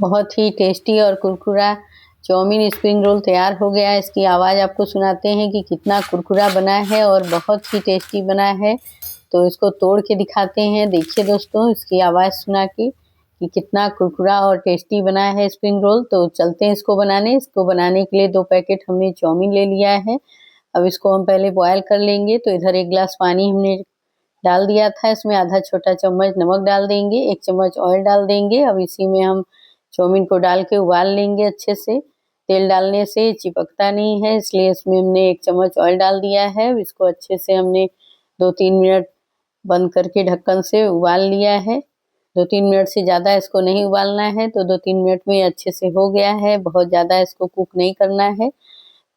बहुत ही टेस्टी और कुरकुरा चाउमीन स्प्रिंग रोल तैयार हो गया है। इसकी आवाज़ आपको सुनाते हैं कि कितना कुरकुरा बना है और बहुत ही टेस्टी बना है। तो इसको तोड़ के दिखाते हैं। देखिए दोस्तों, इसकी आवाज़ सुना के कि कितना कुरकुरा और टेस्टी बना है स्प्रिंग रोल। तो चलते हैं इसको बनाने। इसको बनाने के लिए 2 पैकेट हमने चाउमीन ले लिया है। अब इसको हम पहले बॉयल कर लेंगे। तो इधर 1 गिलास पानी हमने डाल दिया था। इसमें आधा छोटा चम्मच नमक डाल देंगे, 1 चम्मच ऑयल डाल देंगे। अब इसी में हम चाउमीन को डाल के उबाल लेंगे अच्छे से। तेल डालने से चिपकता नहीं है, इसलिए इसमें हमने 1 चम्मच ऑयल डाल दिया है। इसको अच्छे से हमने 2-3 मिनट बंद करके ढक्कन से उबाल लिया है। 2-3 मिनट से ज़्यादा इसको नहीं उबालना है। तो 2-3 मिनट में अच्छे से हो गया है, बहुत ज़्यादा इसको कुक नहीं करना है।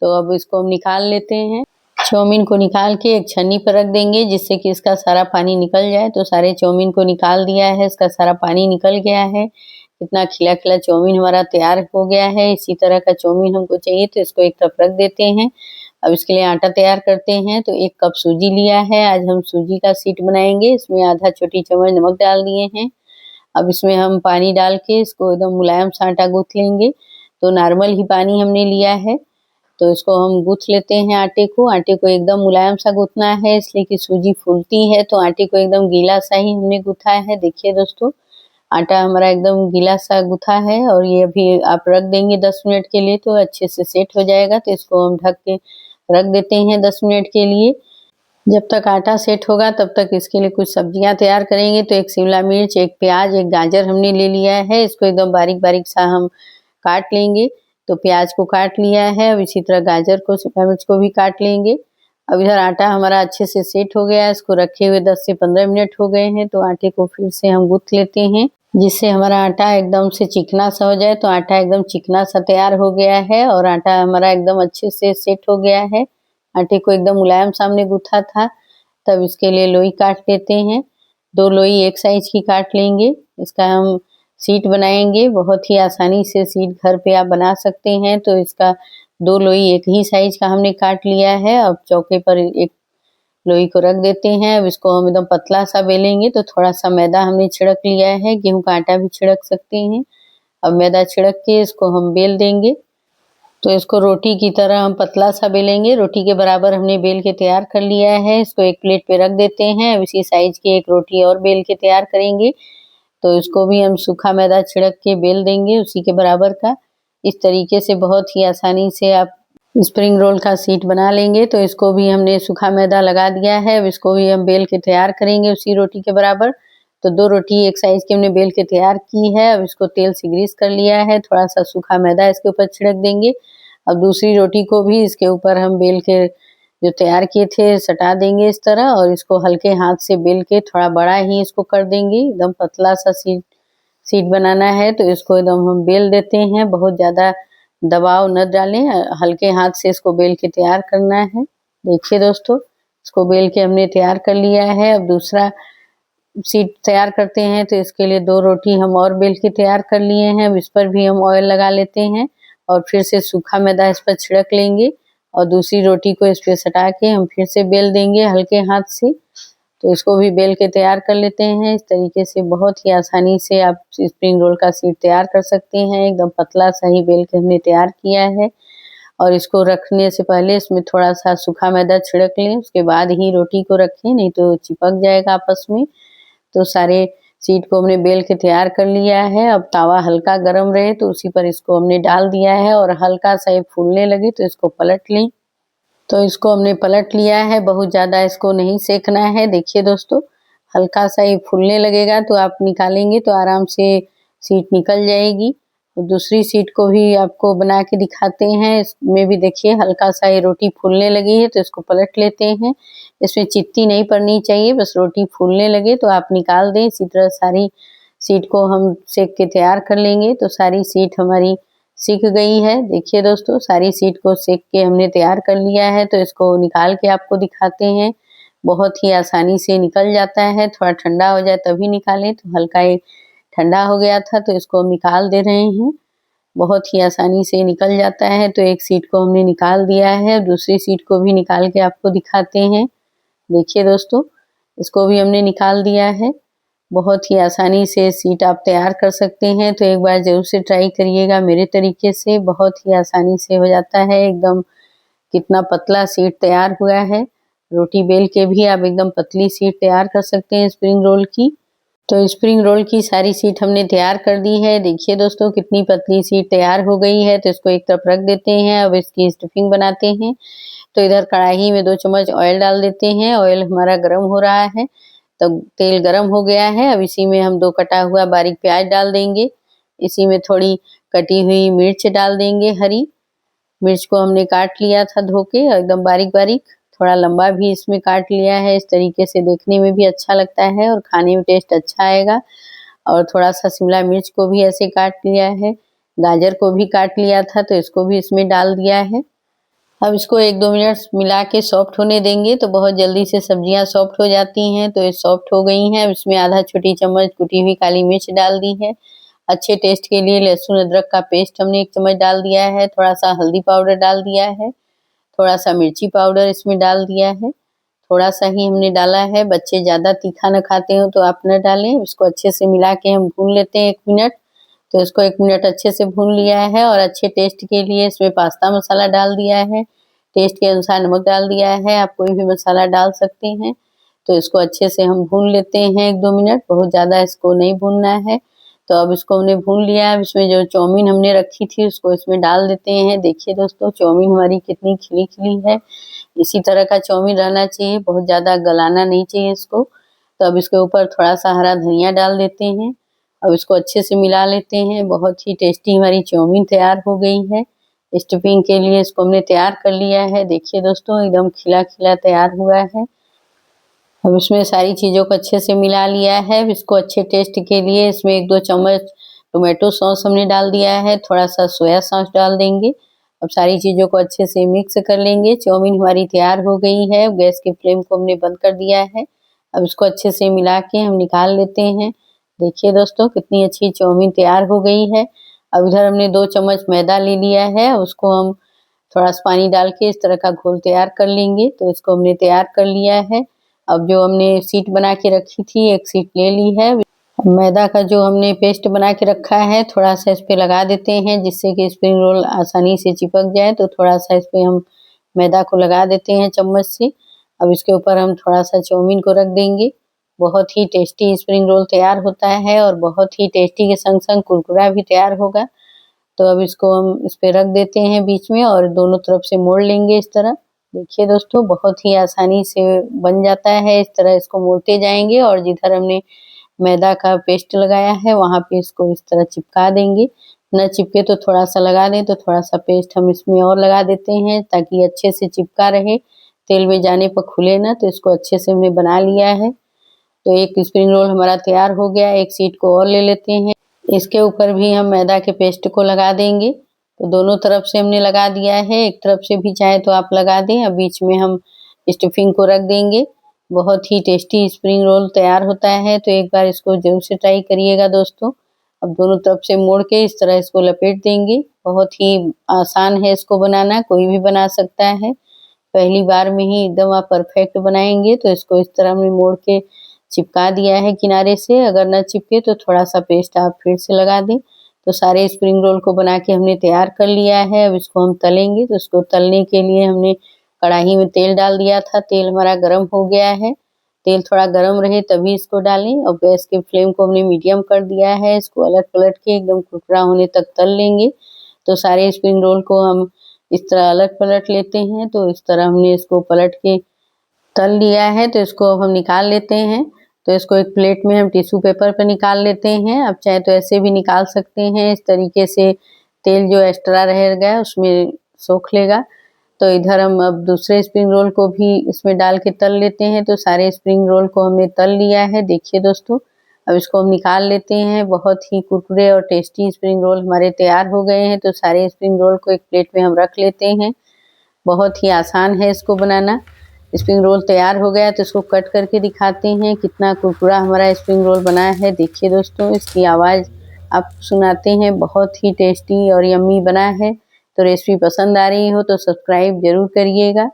तो अब इसको हम निकाल लेते हैं। चाउमीन को निकाल के एक छन्नी पर रख देंगे, जिससे कि इसका सारा पानी निकल जाए। तो सारे चाउमीन को निकाल दिया है, इसका सारा पानी निकल गया है। इतना खिला-खिला चाउमीन हमारा तैयार हो गया है। इसी तरह का चाउमीन हमको चाहिए, तो इसको एक तरफ रख देते हैं। अब इसके लिए आटा तैयार करते हैं। तो 1 कप सूजी लिया है, आज हम सूजी का शीट बनाएंगे। इसमें आधा छोटी चम्मच नमक डाल दिए हैं। अब इसमें हम पानी डाल के इसको एकदम मुलायम सा आटा गूँथ लेंगे। तो नॉर्मल ही पानी हमने लिया है। तो इसको हम गूँथ लेते हैं आटे को। आटे को एकदम मुलायम सा गूँथना है, इसलिए कि सूजी फूलती है। तो आटे को एकदम गीला सा ही हमने गूँथा है। देखिए दोस्तों, आटा हमारा एकदम गीला सा गूँथा है और ये अभी आप रख देंगे 10 मिनट के लिए, तो अच्छे से सेट हो जाएगा। तो इसको हम ढक के रख देते हैं 10 मिनट के लिए। जब तक आटा सेट होगा तब तक इसके लिए कुछ सब्जियां तैयार करेंगे। तो 1 शिमला मिर्च, 1 प्याज, 1 गाजर हमने ले लिया है। इसको एकदम बारीक-बारीक सा हम काट लेंगे। तो प्याज को काट लिया है। अब इसी तरह गाजर को, शिमला मिर्च को भी काट लेंगे। अब इधर आटा हमारा अच्छे से सेट हो गया है। इसको रखे हुए 10 से 15 मिनट हो गए हैं। तो आटे को फिर से हम गूँथ लेते हैं, जिससे हमारा आटा एकदम से चिकना सा हो जाए। तो आटा एकदम चिकना सा तैयार हो गया है और आटा हमारा एकदम अच्छे से सेट हो गया है। आटे को एकदम मुलायम सा हमने गूँथा था। तब इसके लिए लोई काट लेते हैं। 2 लोई एक साइज़ की काट लेंगे। इसका हम शीट बनाएंगे। बहुत ही आसानी से शीट घर पे आप बना सकते हैं। तो इसका 2 लोई एक ही साइज़ का हमने काट लिया है। अब चौके पर एक लोई को रख देते हैं। अब इसको हम एकदम पतला सा बेलेंगे। तो थोड़ा सा मैदा हमने छिड़क लिया है, गेहूँ का आटा भी छिड़क सकते हैं। अब मैदा छिड़क के इसको हम बेल देंगे। तो इसको रोटी की तरह हम पतला सा बेलेंगे। रोटी के बराबर हमने बेल के तैयार कर लिया है। इसको एक प्लेट पे रख देते हैं। अब इसी साइज़ की एक रोटी और बेल के तैयार करेंगे। तो इसको भी हम सूखा मैदा छिड़क के बेल देंगे उसी के बराबर का। इस तरीके से बहुत ही आसानी से आप स्प्रिंग रोल का शीट बना लेंगे। तो इसको भी हमने सूखा मैदा लगा दिया है। अब इसको भी हम बेल के तैयार करेंगे उसी रोटी के बराबर। तो 2 रोटी एक साइज़ की हमने बेल के तैयार की है। अब इसको तेल से ग्रीस कर लिया है। थोड़ा-सा सूखा मैदा इसके ऊपर छिड़क देंगे। अब दूसरी रोटी को भी इसके ऊपर हम बेल के जो तैयार किए थे सटा देंगे इस तरह, और इसको हल्के हाथ से बेल के थोड़ा बड़ा ही इसको कर देंगे। एकदम पतला सा शीट बनाना है। तो इसको एकदम हम बेल देते हैं, बहुत ज़्यादा दबाव न डालें, हल्के हाथ से इसको बेल के तैयार करना है। देखिए दोस्तों, इसको बेल के हमने तैयार कर लिया है। अब दूसरा शीट तैयार करते हैं। तो इसके लिए 2 रोटी हम और बेल के तैयार कर लिए हैं। अब इस पर भी हम ऑयल लगा लेते हैं और फिर से सूखा मैदा इस पर छिड़क लेंगे और दूसरी रोटी को इस पे सटा के हम फिर से बेल देंगे हल्के हाथ से। तो इसको भी बेल के तैयार कर लेते हैं। इस तरीके से बहुत ही आसानी से आप स्प्रिंग रोल का शीट तैयार कर सकते हैं। एकदम पतला सा ही बेल के हमने तैयार किया है। और इसको रखने से पहले इसमें थोड़ा-सा सूखा मैदा छिड़क लें, उसके बाद ही रोटी को रखें, नहीं तो चिपक जाएगा आपस में। तो सारे शीट को हमने बेल के तैयार कर लिया है। अब तावा हल्का गरम रहे तो उसी पर इसको हमने डाल दिया है और हल्का सा ये फूलने लगे तो इसको पलट लें। तो इसको हमने पलट लिया है, बहुत ज़्यादा इसको नहीं सेकना है। देखिए दोस्तों, हल्का सा ये फूलने लगेगा तो आप निकालेंगे तो आराम से शीट निकल जाएगी। तो दूसरी शीट को भी आपको बना के दिखाते हैं। इसमें भी देखिए हल्का सा ये रोटी फूलने लगी है, तो इसको पलट लेते हैं। इसमें चित्ती नहीं पड़नी चाहिए, बस रोटी फूलने लगे तो आप निकाल दें। इसी तरह सारी शीट को हम सेक के तैयार कर लेंगे। तो सारी शीट हमारी सिक गई है। देखिए दोस्तों, सारी शीट को सेक के हमने तैयार कर लिया है। तो इसको निकाल के आपको दिखाते हैं। बहुत ही आसानी से निकल जाता है, थोड़ा ठंडा हो जाए तभी निकालें। तो हल्का ये ठंडा हो गया था तो इसको हम निकाल दे रहे हैं। बहुत ही आसानी से निकल जाता है। तो एक शीट को हमने निकाल दिया है, दूसरी शीट को भी निकाल के आपको दिखाते हैं। देखिए दोस्तों, इसको भी हमने निकाल दिया है। बहुत ही आसानी से सीट आप तैयार कर सकते हैं। तो एक बार ज़रूर से ट्राई करिएगा मेरे तरीके से, बहुत ही आसानी से हो जाता है एकदम। कितना पतला सीट तैयार हुआ है। रोटी बेल के भी आप एकदम पतली सीट तैयार कर सकते हैं स्प्रिंग रोल की। तो स्प्रिंग रोल की सारी सीट हमने तैयार कर दी है। देखिए दोस्तों कितनी पतली सीट तैयार हो गई है। तो इसको एक तरफ रख देते हैं। अब इसकी स्टफिंग बनाते हैं। तो इधर कढ़ाई में 2 चम्मच ऑयल डाल देते हैं। ऑयल हमारा गर्म हो रहा है। तो तेल गर्म हो गया है। अब इसी में हम 2 कटा हुआ बारीक प्याज डाल देंगे। इसी में थोड़ी कटी हुई मिर्च डाल देंगे। हरी मिर्च को हमने काट लिया था धो के एकदम बारीक बारीक, थोड़ा लंबा भी इसमें काट लिया है। इस तरीके से देखने में भी अच्छा लगता है और खाने में टेस्ट अच्छा आएगा। और थोड़ा सा शिमला मिर्च को भी ऐसे काट लिया है। गाजर को भी काट लिया था तो इसको भी इसमें डाल दिया है। अब इसको 1-2 मिनट मिला के सॉफ्ट होने देंगे। तो बहुत जल्दी से सब्जियां सॉफ्ट हो जाती हैं। तो ये सॉफ्ट हो गई हैं। अब इसमें आधा छोटी चम्मच कुटी हुई काली मिर्च डाल दी है। अच्छे टेस्ट के लिए लहसुन अदरक का पेस्ट हमने 1 चम्मच डाल दिया है। थोड़ा सा हल्दी पाउडर डाल दिया है। थोड़ा सा मिर्ची पाउडर इसमें डाल दिया है। थोड़ा सा ही हमने डाला है। बच्चे ज़्यादा तीखा न खाते हो तो आप न डालें। इसको अच्छे से मिला के हम भून लेते हैं 1 मिनट। तो इसको 1 मिनट अच्छे से भून लिया है और अच्छे टेस्ट के लिए इसमें पास्ता मसाला डाल दिया है। टेस्ट के अनुसार नमक डाल दिया है। आप कोई भी मसाला डाल सकते हैं। तो इसको अच्छे से हम भून लेते हैं 1-2 मिनट, बहुत ज़्यादा इसको नहीं भूनना है। तो अब इसको हमने भून लिया है। अब इसमें जो चाउमीन हमने रखी थी उसको इसमें डाल देते हैं। देखिए दोस्तों चाउमीन हमारी कितनी खिली खिली है। इसी तरह का चाउमीन रहना चाहिए, बहुत ज़्यादा गलाना नहीं चाहिए इसको। तो अब इसके ऊपर थोड़ा सा हरा धनिया डाल देते हैं। अब इसको अच्छे से मिला लेते हैं। बहुत ही टेस्टी हमारी चाउमीन तैयार हो गई है। स्टफिंग के लिए इसको हमने तैयार कर लिया है। देखिए दोस्तों एकदम खिला खिला तैयार हुआ है। अब इसमें सारी चीज़ों को अच्छे से मिला लिया है। इसको अच्छे टेस्ट के लिए इसमें 1-2 चम्मच टोमेटो सॉस हमने डाल दिया है। थोड़ा सा सोया सॉस डाल देंगे। अब सारी चीज़ों को अच्छे से मिक्स कर लेंगे। चाउमीन हमारी तैयार हो गई है। गैस की फ्लेम को हमने बंद कर दिया है। अब इसको अच्छे से मिला के हम निकाल लेते हैं। देखिए दोस्तों कितनी अच्छी चाउमीन तैयार हो गई है। अब इधर हमने 2 चम्मच मैदा ले लिया है। उसको हम थोड़ा सा पानी डाल के इस तरह का घोल तैयार कर लेंगे। तो इसको हमने तैयार कर लिया है। अब जो हमने शीट बना के रखी थी 1 शीट ले ली है। मैदा का जो हमने पेस्ट बना के रखा है थोड़ा सा इस पे लगा देते हैं जिससे कि स्प्रिंग रोल आसानी से चिपक जाए। तो थोड़ा सा इस पे हम मैदा को लगा देते हैं चम्मच से। अब इसके ऊपर हम थोड़ा सा चाउमीन को रख देंगे। बहुत ही टेस्टी स्प्रिंग रोल तैयार होता है और बहुत ही टेस्टी के संग संग कुरकुरा भी तैयार होगा। तो अब इसको हम इस पे रख देते हैं बीच में और दोनों तरफ से मोड़ लेंगे इस तरह। देखिए दोस्तों बहुत ही आसानी से बन जाता है। इस तरह इसको मोड़ते जाएंगे और जिधर हमने मैदा का पेस्ट लगाया है वहाँ पे इसको इस तरह चिपका देंगे। न चिपके तो थोड़ा सा लगा दें। तो थोड़ा सा पेस्ट हम इसमें और लगा देते हैं ताकि अच्छे से चिपका रहे, तेल में जाने पर खुले ना। तो इसको अच्छे से हमने बना लिया है। तो एक स्प्रिंग रोल हमारा तैयार हो गया। एक शीट को और ले लेते हैं। इसके ऊपर भी हम मैदा के पेस्ट को लगा देंगे। तो दोनों तरफ से हमने लगा दिया है। एक तरफ से भी चाहे तो आप लगा दें। अब बीच में हम स्टफिंग को रख देंगे। बहुत ही टेस्टी स्प्रिंग रोल तैयार होता है। तो एक बार इसको जरूर से ट्राई करिएगा दोस्तों। अब दोनों तरफ से मोड़ के इस तरह इसको लपेट देंगे। बहुत ही आसान है इसको बनाना, कोई भी बना सकता है। पहली बार में ही एकदम आप परफेक्ट बनाएंगे। तो इसको इस तरह में मोड़ के चिपका दिया है किनारे से। अगर न चिपके तो थोड़ा सा पेस्ट आप फिर से लगा दें। तो सारे स्प्रिंग रोल को बना के हमने तैयार कर लिया है। अब इसको हम तलेंगे। तो इसको तलने के लिए हमने कढ़ाई में तेल डाल दिया था। तेल हमारा गर्म हो गया है। तेल थोड़ा गर्म रहे तभी इसको डालें। और गैस के फ्लेम को हमने मीडियम कर दिया है। इसको अलट पलट के एकदम कुरकुरा होने तक तल लेंगे। तो सारे स्प्रिंग रोल को हम इस तरह अलट पलट लेते हैं। तो इस तरह हमने इसको पलट के तल लिया है। तो इसको अब हम निकाल लेते हैं। तो इसको एक प्लेट में हम टिश्यू पेपर पर निकाल लेते हैं। अब चाहे तो ऐसे भी निकाल सकते हैं। इस तरीके से तेल जो एक्स्ट्रा रहेगा उसमें सोख लेगा। तो इधर हम अब दूसरे स्प्रिंग रोल को भी इसमें डाल के तल लेते हैं। तो सारे स्प्रिंग रोल को हमने तल लिया है। देखिए दोस्तों अब इसको हम निकाल लेते हैं। बहुत ही कुरकुरे और टेस्टी स्प्रिंग रोल हमारे तैयार हो गए हैं। तो सारे स्प्रिंग रोल को एक प्लेट में हम रख लेते हैं। बहुत ही आसान है इसको बनाना। स्प्रिंग रोल तैयार हो गया तो इसको कट करके दिखाते हैं कितना कुरकुरा हमारा स्प्रिंग रोल बना है। देखिए दोस्तों इसकी आवाज़ आप सुनाते हैं, बहुत ही टेस्टी और यम्मी बना है। तो रेसिपी पसंद आ रही हो तो सब्सक्राइब ज़रूर करिएगा।